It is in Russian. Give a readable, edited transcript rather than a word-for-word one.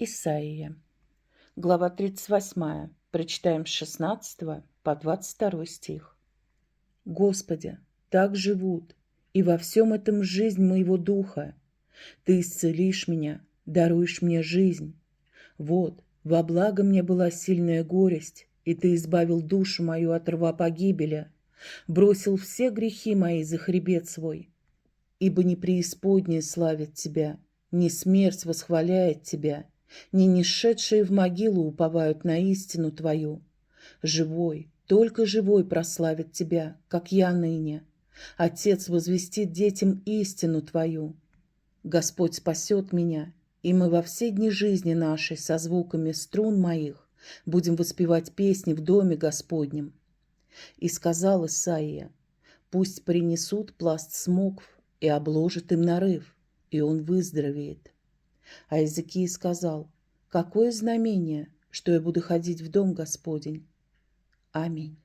Исаия. Глава 38. Прочитаем с 16 по 22 стих. «Господи, так живут, и во всем этом жизнь моего духа. Ты исцелишь меня, даруешь мне жизнь. Вот, во благо мне была сильная горесть, и Ты избавил душу мою от рва погибели, бросил все грехи мои за хребет свой. Ибо не преисподнее славит Тебя, не смерть восхваляет Тебя, не несшедшие в могилу уповают на истину Твою. Живой, только живой прославит Тебя, как я ныне. Отец возвестит детям истину Твою. Господь спасет меня, и мы во все дни жизни нашей со звуками струн моих будем воспевать песни в доме Господнем. И сказал Исаия: пусть принесут пласт смокв и обложат им нарыв, и он выздоровеет. А Иезекия сказал: какое знамение, что я буду ходить в дом Господень? Аминь.